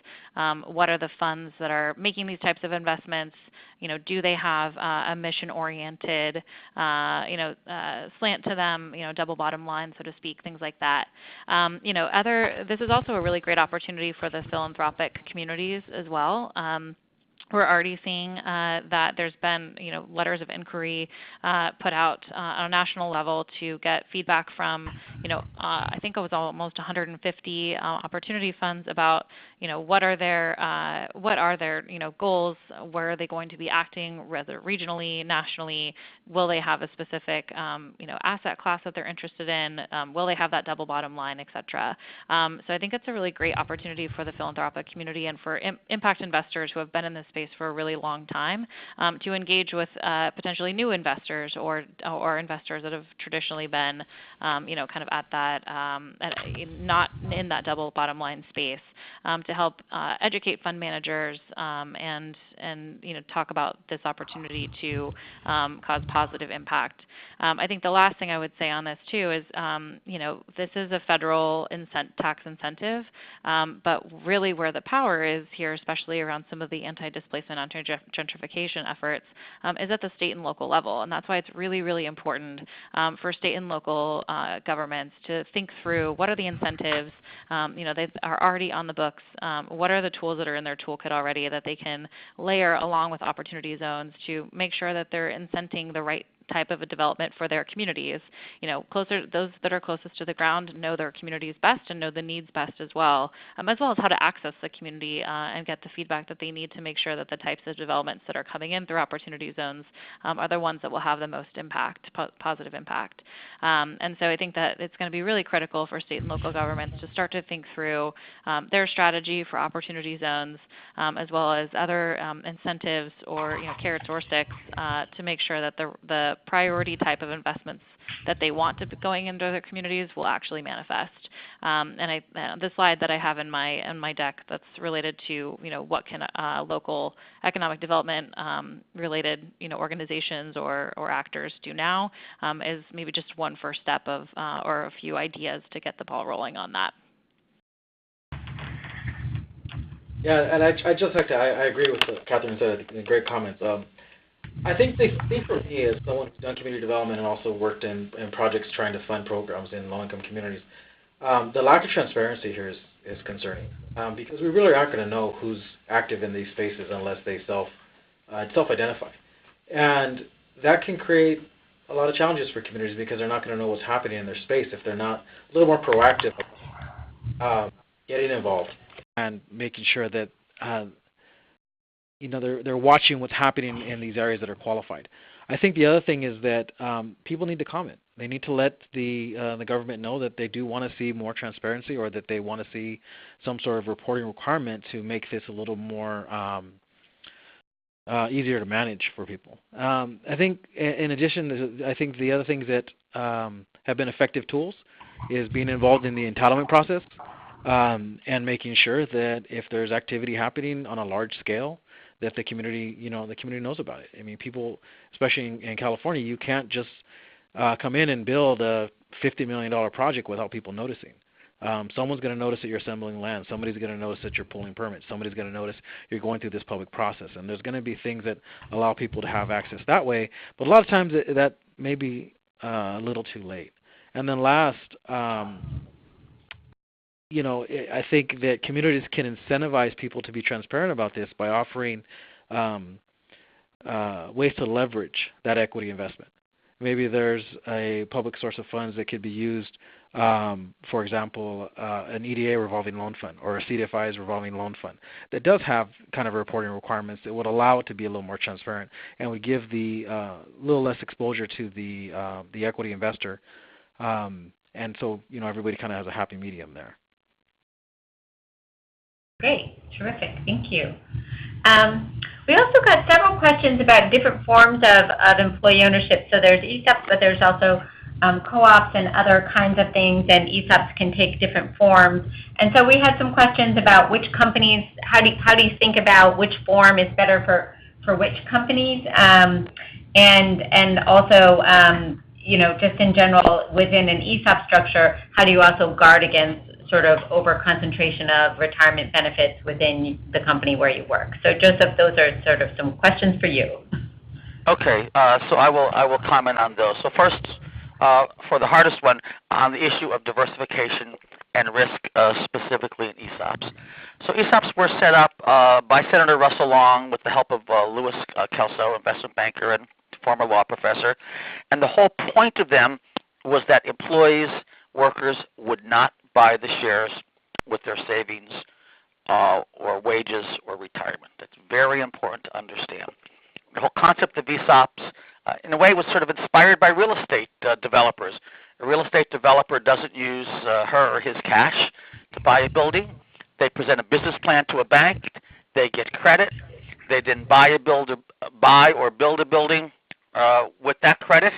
what are the funds that are making these types of investments, do they have a mission-oriented, slant to them, double bottom line, so to speak, things like that. This is also a really great opportunity for the philanthropic communities as well. We're already seeing that there's been, letters of inquiry put out on a national level to get feedback from, I think it was almost 150 opportunity funds about, what are their goals, where are they going to be acting, whether regionally, nationally, will they have a specific, asset class that they're interested in, will they have that double bottom line, et cetera. So I think it's a really great opportunity for the philanthropic community and for impact investors who have been in this space for a really long time, to engage with potentially new investors or investors that have traditionally been, kind of at that, not in that double bottom line space, to help educate fund managers and talk about this opportunity to cause positive impact. I think the last thing I would say on this too is, this is a federal tax incentive, but really where the power is here, especially around some of the anti-displacement, anti-gentrification efforts, is at the state and local level. And that's why it's really, really important for state and local governments to think through what are the incentives, they are already on the books, what are the tools that are in their toolkit already that they can layer along with opportunity zones to make sure that they're incenting the right type of a development for their communities. Those that are closest to the ground know their communities best and know the needs best as well as how to access the community and get the feedback that they need to make sure that the types of developments that are coming in through opportunity zones are the ones that will have the most impact, positive impact. And so I think that it's going to be really critical for state and local governments to start to think through their strategy for opportunity zones, as well as other incentives or carrots or sticks to make sure that the priority type of investments that they want to be going into their communities will actually manifest. The slide that I have in my deck that's related to what can local economic development related organizations or actors do now is maybe just one first step of or a few ideas to get the ball rolling on that. Yeah, and I just like to, I agree with what Catherine said, great comments. I think the thing for me as someone who's done community development and also worked in projects trying to fund programs in low-income communities, the lack of transparency here is concerning because we really aren't going to know who's active in these spaces unless they self-identify. And that can create a lot of challenges for communities because they're not going to know what's happening in their space if they're not a little more proactive getting involved and making sure that they're watching what's happening in these areas that are qualified. I think the other thing is that people need to comment. They need to let the government know that they do want to see more transparency or that they want to see some sort of reporting requirement to make this a little more easier to manage for people. I think in addition, I think the other things that have been effective tools is being involved in the entitlement process and making sure that if there's activity happening on a large scale, that the community knows about it. I mean, people, especially in California, you can't just come in and build a $50 million project without people noticing. Someone's going to notice that you're assembling land. Somebody's going to notice that you're pulling permits. Somebody's going to notice you're going through this public process. And there's going to be things that allow people to have access that way. But a lot of times that may be a little too late. And then last, I think that communities can incentivize people to be transparent about this by offering ways to leverage that equity investment. Maybe there's a public source of funds that could be used, for example, an EDA revolving loan fund or a CDFI's revolving loan fund that does have kind of reporting requirements that would allow it to be a little more transparent and would give the little less exposure to the equity investor. And so, everybody kind of has a happy medium there. Great. Terrific. Thank you. We also got several questions about different forms of employee ownership. So there's ESOPs, but there's also co-ops and other kinds of things, and ESOPs can take different forms. And so we had some questions about which companies, how do you think about which form is better for which companies, and also, just in general, within an ESOP structure, how do you also guard against sort of over-concentration of retirement benefits within the company where you work? So Joseph, those are sort of some questions for you. Okay, so I will comment on those. So first, for the hardest one, on the issue of diversification and risk, specifically in ESOPs. So ESOPs were set up by Senator Russell Long with the help of Louis Kelso, investment banker and former law professor. And the whole point of them was that employees, workers would not buy the shares with their savings or wages or retirement. That's very important to understand. The whole concept of ESOPs, in a way, was sort of inspired by real estate developers. A real estate developer doesn't use her or his cash to buy a building. They present a business plan to a bank. They get credit. they didn't buy or build a building with that credit,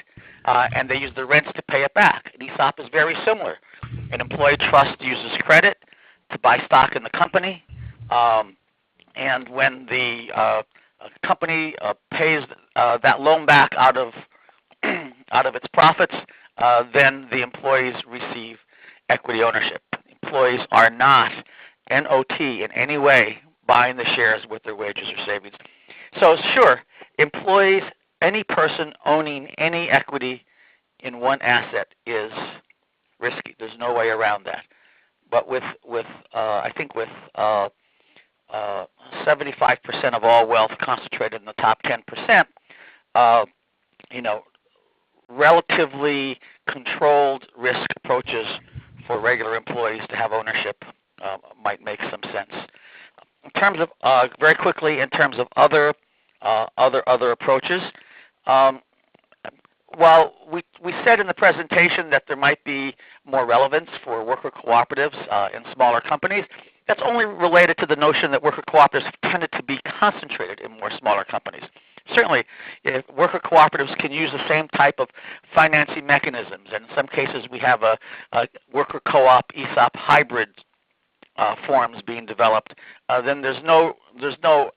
and they use the rents to pay it back. An ESOP is very similar. An employee trust uses credit to buy stock in the company, and when the company pays that loan back out of its profits, then the employees receive equity ownership. Employees are not NOT in any way buying the shares with their wages or savings. So sure, employees, any person owning any equity in one asset is risky. There's no way around that. But I think with 75% of all wealth concentrated in the top 10%, relatively controlled risk approaches for regular employees to have ownership might make some sense. In terms of very quickly, in terms of other approaches, while we said in the presentation that there might be more relevance for worker cooperatives in smaller companies, that's only related to the notion that worker cooperatives have tended to be concentrated in more smaller companies. Certainly, if worker cooperatives can use the same type of financing mechanisms, and in some cases we have a worker co-op ESOP hybrid forms being developed, then there's no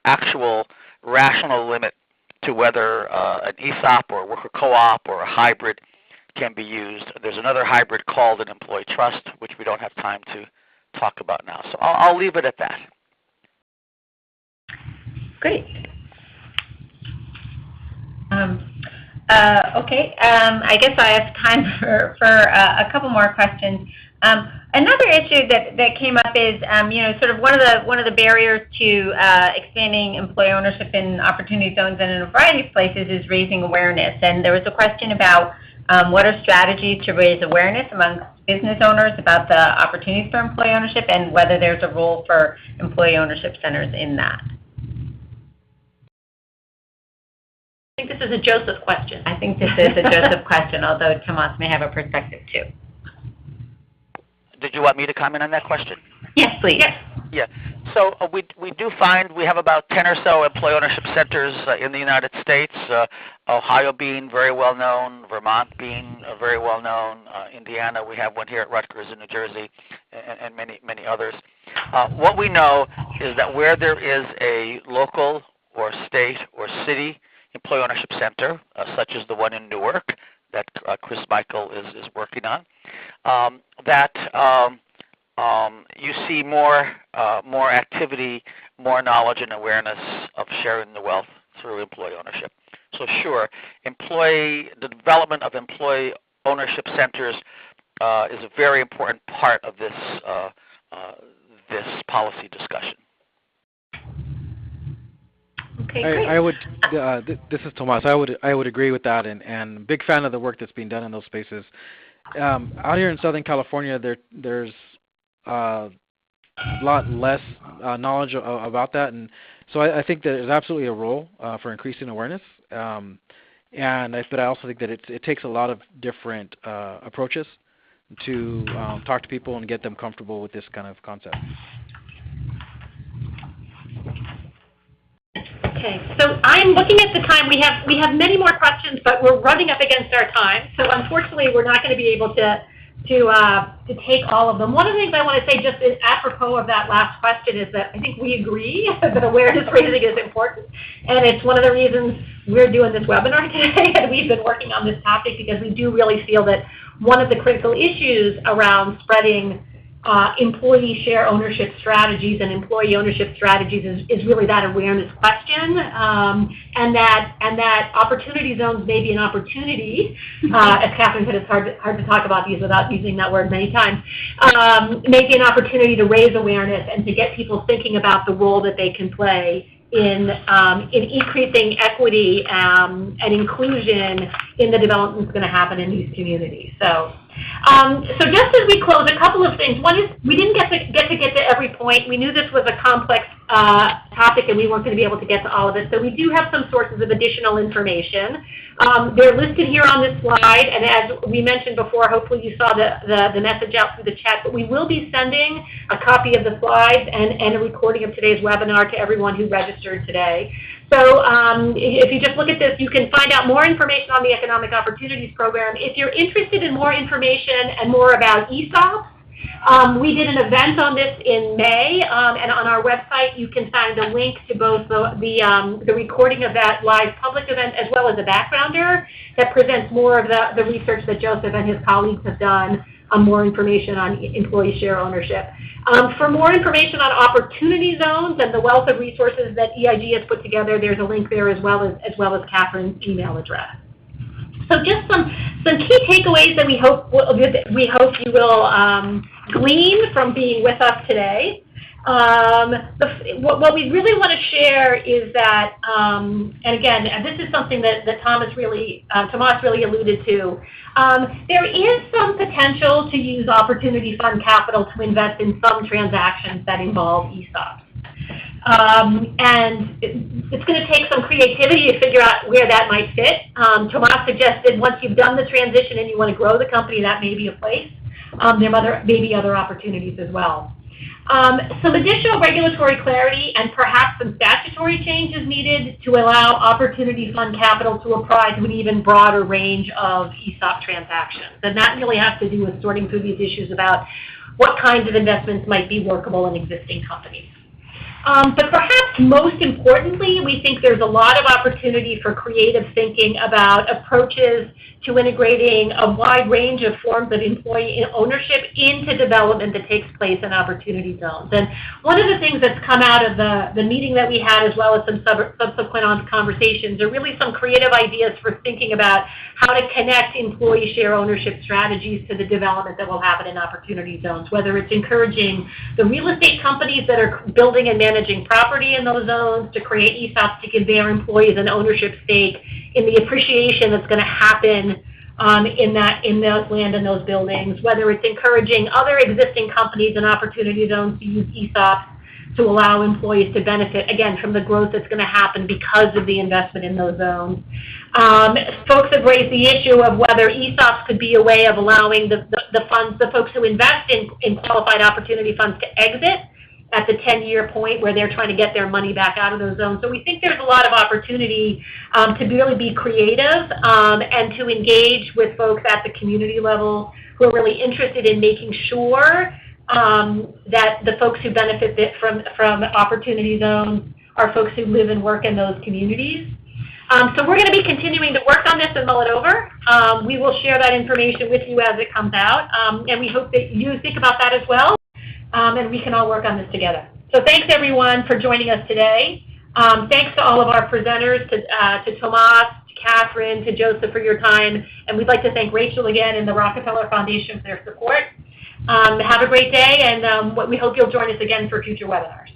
actual rational limit to whether an ESOP or a worker co-op or a hybrid can be used. There's another hybrid called an employee trust, which we don't have time to talk about now. So I'll leave it at that. Great. Okay. I guess I have time for a couple more questions. Another issue that came up is, sort of one of the barriers to expanding employee ownership in opportunity zones and in a variety of places is raising awareness. And there was a question about what are strategies to raise awareness among business owners about the opportunities for employee ownership and whether there's a role for employee ownership centers in that. I think this is a Joseph question. I think this is a Joseph question, although Tomas may have a perspective too. Did you want me to comment on that question? Yes, please. Yes. Yeah. So we do find we have about 10 or so employee ownership centers in the United States, Ohio being very well known, Vermont being very well known, Indiana, we have one here at Rutgers in New Jersey, and many others. What we know is that where there is a local or state or city employee ownership center, such as the one in Newark that Chris Michael is working on, that you see more activity, more knowledge and awareness of sharing the wealth through employee ownership. So sure, the development of employee ownership centers is a very important part of this policy discussion. Okay, great. I would. This is Tomas. I would agree with that, and big fan of the work that's being done in those spaces. Out here in Southern California, there's a lot less knowledge about that, and so I think that there's absolutely a role for increasing awareness. But I also think that it takes a lot of different approaches to talk to people and get them comfortable with this kind of concept. Okay, so I'm looking at the time. We have many more questions, but we're running up against our time. So unfortunately, we're not going to be able to take all of them. One of the things I want to say, just apropos of that last question, is that I think we agree that awareness raising is important, and it's one of the reasons we're doing this webinar today, and we've been working on this topic because we do really feel that one of the critical issues around spreading employee share ownership strategies and employee ownership strategies is really that awareness question, and that opportunity zones may be an opportunity, as Catherine said, it's hard to talk about these without using that word many times, may be an opportunity to raise awareness and to get people thinking about the role that they can play in increasing equity and inclusion in the development that's going to happen in these communities. So just as we close, a couple of things. One is we didn't get to every point. We knew this was a complex topic, and we weren't going to be able to get to all of it. So we do have some sources of additional information. They're listed here on this slide, and as we mentioned before, hopefully you saw the message out through the chat, but we will be sending a copy of the slides and a recording of today's webinar to everyone who registered today. So if you just look at this, you can find out more information on the Economic Opportunities Program. If you're interested in more information and more about ESOPs, we did an event on this in May, and on our website you can find a link to both the recording of that live public event as well as a backgrounder that presents more of the research that Joseph and his colleagues have done on more information on employee share ownership. For more information on opportunity zones and the wealth of resources that EIG has put together, there's a link there as well as Catherine's email address. So just some key takeaways that we hope you will glean from being with us today. What we really want to share is that, and again, this is something that Tomas really alluded to. There is some potential to use opportunity fund capital to invest in some transactions that involve ESOPs. And it's going to take some creativity to figure out where that might fit. Tomas suggested once you've done the transition and you want to grow the company, that may be a place. There may be other opportunities as well. Some additional regulatory clarity and perhaps some statutory changes needed to allow opportunity fund capital to apply to an even broader range of ESOP transactions. And that really has to do with sorting through these issues about what kinds of investments might be workable in existing companies. But perhaps most importantly, we think there's a lot of opportunity for creative thinking about approaches to integrating a wide range of forms of employee ownership into development that takes place in opportunity zones. And one of the things that's come out of the meeting that we had, as well as some subsequent conversations, are really some creative ideas for thinking about how to connect employee share ownership strategies to the development that will happen in opportunity zones, whether it's encouraging the real estate companies that are building and managing property in those zones to create ESOPs to give their employees an ownership stake in the appreciation that's going to happen in those land and those buildings, whether it's encouraging other existing companies in opportunity zones to use ESOPs to allow employees to benefit, again, from the growth that's going to happen because of the investment in those zones. Folks have raised the issue of whether ESOPs could be a way of allowing the folks who invest in qualified opportunity funds to exit at the 10-year point where they're trying to get their money back out of those zones. So we think there's a lot of opportunity to really be creative and to engage with folks at the community level who are really interested in making sure that the folks who benefit from opportunity zones are folks who live and work in those communities. So we're going to be continuing to work on this and mull it over. We will share that information with you as it comes out, and we hope that you think about that as well. And we can all work on this together. So thanks everyone for joining us today. Thanks to all of our presenters, to Tomas, to Catherine, to Joseph for your time. And we'd like to thank Rachel again and the Rockefeller Foundation for their support. Have a great day, and we hope you'll join us again for future webinars.